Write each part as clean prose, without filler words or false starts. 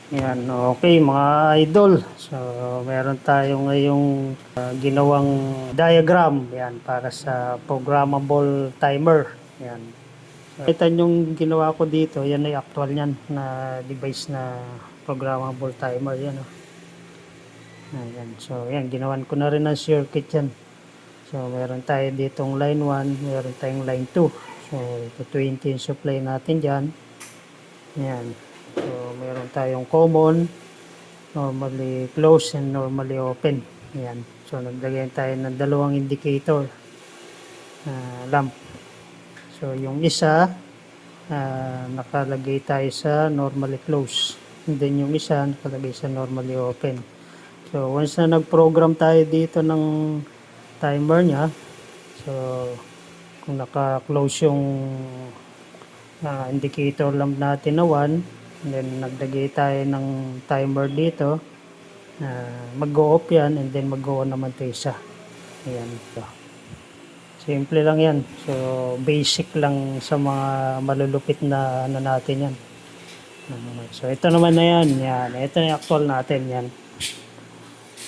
Yan, okay mga idol. So, meron tayo ngayong ginawang diagram yan para sa programmable timer. Yan. So, kita yung ginawa ko dito, yan ay actual yan na device na programmable timer yan. Oh. Ayan. So, yan, ginawan ko na rin ng circuit yan. So, meron tayo ditong line 1, meron tayong line 2. So, ito 20 yung supply natin dyan. Yan. So, meron tayong common, normally close and normally open. Ayan. So, naglagay tayo ng dalawang indicator lamp. So, yung isa, nakalagay tayo sa normally close. And then yung isa, nakalagay sa normally open. So, once na nag-program tayo dito ng timer niya, so, kung naka-close yung indicator lamp natin na 1, and then naglagay tayo ng timer dito, mag-go-off yan and then mag-go-on naman ito isa. Ayan. So, simple lang yan. So, basic lang sa mga malulupit na ano natin yan. So, ito naman na yan. Yan. Ito na yung actual natin. Yan.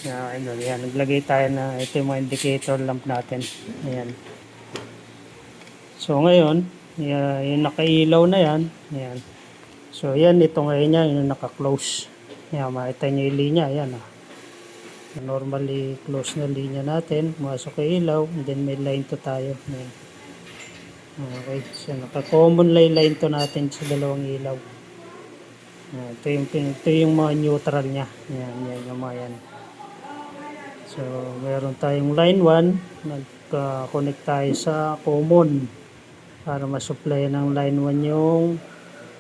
Yan. Naglagay tayo na ito yung mga indicator lamp natin. Ayan. So, ngayon, yung nakailaw na yan. Ayan. So, yan, ito ngayon yan, yung naka-close. Yan, makita nyo yung linya, yan. Normally, close na linya natin. Masok yung ilaw, and then may line to tayo. Yan. Okay, so naka-common line to natin sa dalawang ilaw. Ito yung mga neutral niya. Yan, yung mga yan. So, meron tayong line 1. Nagka-connect tayo sa common para masupply ng line 1 yung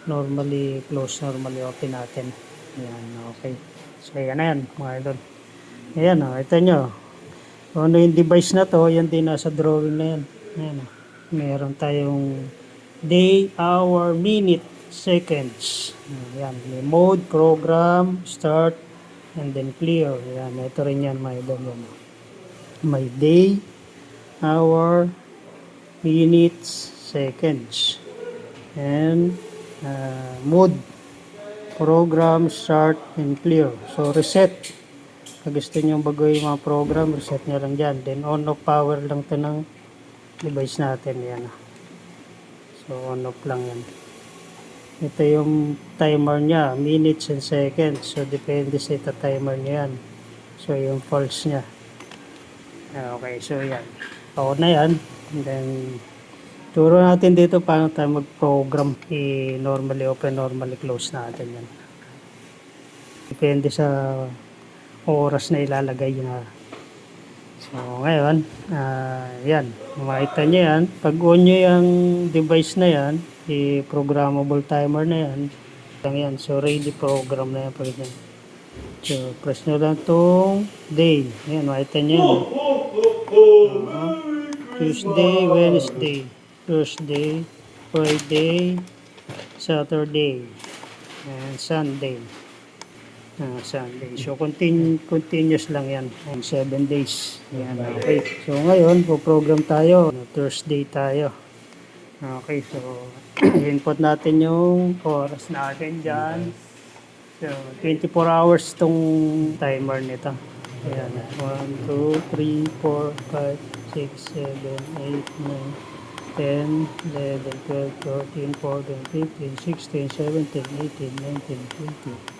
normally close, normally open natin. Ayan, okay. So, yan na yan, mga idol. Ayan, ito nyo. Kung ano yung device na to, yan din nasa drawing na yan. Ayan, meron tayong day, hour, minute, seconds. Ayan, may mode, program, start, and then clear. Ayan, ito rin yan, mga idol. May day, hour, minutes, seconds, and mode, program, start, and clear. So, reset. Pag gusto nyo baguhin yung mga program, reset nyo lang dyan. Then, on off power lang to ng device natin. Yan. So, on off lang yan. Ito yung timer nya, minutes and seconds. So, depende sa ito timer nya yan. So, yung pulse nya. Okay, so yan. On na yan. And then, turo natin dito paano tayo mag-program. Normally open, normally close natin yan. Depende sa oras na ilalagay na. So ngayon, yan. Makita nyo yan. Pag on nyo yung device na yan, programmable timer na yan, yan. So ready program na yan. Pag yan. So press nyo lang itong day. Yan, makita nyo yan. Tuesday, Wednesday, Thursday, Friday, Saturday, and Sunday. Sunday. So, continuous lang yan. 7 days. Yan, okay. So, ngayon, po-program tayo. Thursday tayo. Okay, so, input natin yung oras natin dyan. So, 24 hours tong timer nito. Ayan, 1, 2, 3, 4, 5, 6, 7, 8, 9, 10, 11, 12, 13, 14, 15, 16, 17, 18, 19, 20.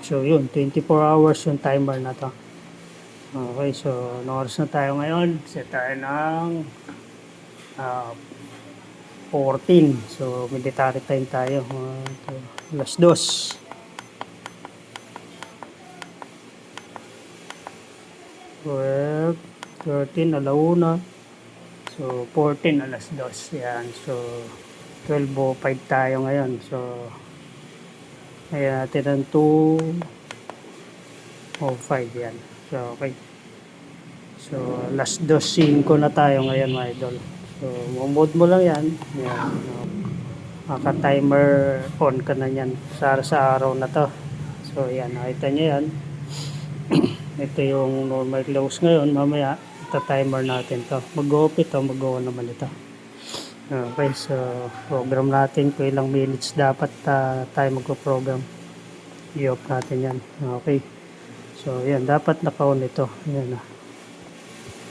So yun, 24 hours yung timer na to. Okay, so oras na tayo ngayon. Set tayo ng 14. So military time tayo. Alas 2. 12, 13, alauna. So 14, alas 2. Yan, so 12:05 tayo ngayon. So ayan natin ang 2:05 yan. So, okay. So, last 2:05 na tayo ngayon, mga idol. So, mode mo lang yan. Yan. Maka-timer on ka na yan sa araw na to. So, yan. Nakita nyo yan. Ito yung normal close ngayon. Mamaya, ito timer natin to. Mag-off ito, mag-on naman ito. Okay, so program natin kung ilang minutes dapat tayo magpo-program. I-off natin yan. Okay. So, yan. Dapat naka-on ito. Yan na.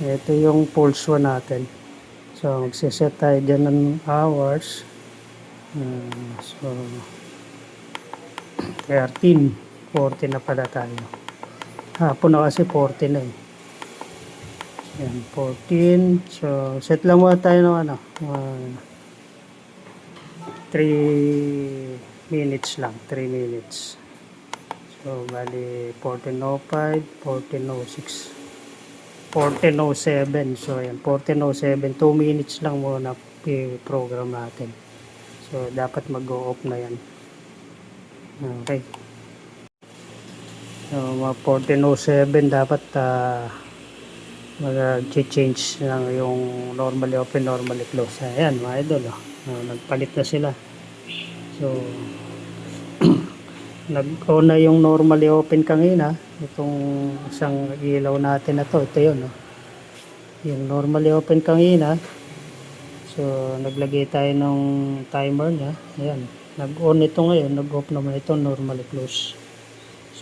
Ito yung pulse 1 natin. So, magsiset tayo dyan ng hours. So, 13. 14 na pala tayo. Hapon na kasi 14 na eh. Yan, 14. So, set lang muna tayo ng 3 minutes lang. 3 minutes. So, bali 14:05, 14:06, 14:07. So, yan, 14:07. 2 minutes lang muna i-program natin. So, dapat mag-o-off na yan. Okay. So, mga 14:07 dapat mag-change lang yung normally open, normally close. Ayan, mga idol. Nagpalit na sila. So, nag-on na yung normally open kanina. Itong isang ilaw natin na to. Ito yun. Yung normally open kanina. So, naglagay tayo ng timer niya. Ayan. Nag-on ito ngayon. Nag-off naman ito. Normally close.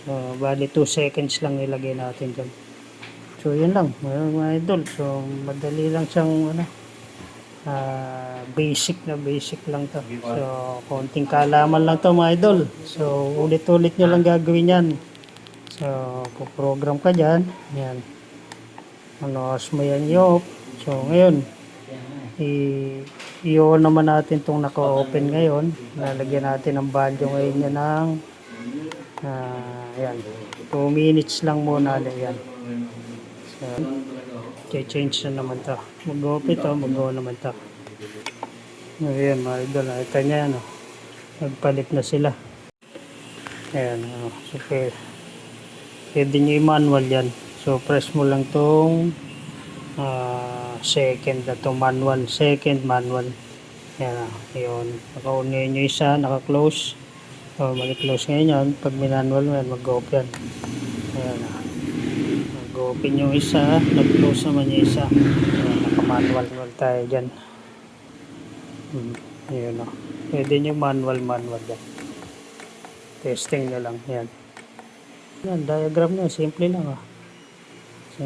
So, bali 2 seconds lang ilagay natin dyan. So, yun lang. Mga idol. So, madali lang siyang basic lang to. So, konting kaalaman lang to mga idol. So, ulit-ulit nyo lang gagawin yan. So, program ka dyan. Yan. Oras mo yan i-off. So, ngayon, i-on naman natin itong naka-open ngayon. Lalagyan natin ng value ngayon yan ng yan. 2 minutes lang muna. Yan. So, change na naman to. Mag-off ito, mag-on naman to. Ayan mga idol, nakita niya yan. Nagpalit na sila. Ayan, so pwede nyo i-manual yan. So press mo lang tong second na to manual. Second manual. Ayan, yun. Naka-on ngayon yung isa, naka-close. So mag-close ngayon yan. Pag manual mo yan, mag-off yan. Ayan, mag-open yung isa, nag-close naman yung isa. Ayan, naka-manual tayo dyan. Ayan o. Pwede nyo manual yan. Testing nyo lang. Yan. Yan, diagram nyo. Simple lang So,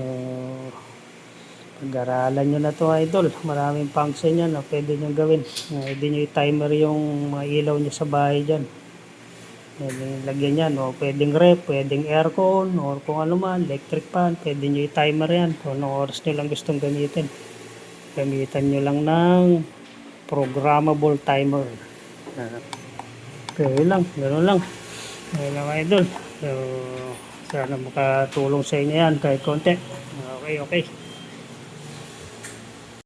pag-aralan nyo na to idol. Maraming function yan. Pwede nyo gawin. Pwede nyo i-timer yung mga ilaw nyo sa bahay dyan. Pwede lagyan yan. O, pwedeng rep, pwedeng aircon, o kung ano man, electric fan. Pwede nyo i-timer yan. Kung anong oras nyo lang gustong gamitin. Gamitan nyo lang ng programmable timer. Okay lang, gano'n lang. Ayun lang idol. So, sana makatulong sa inyo yan kahit konti. Okay.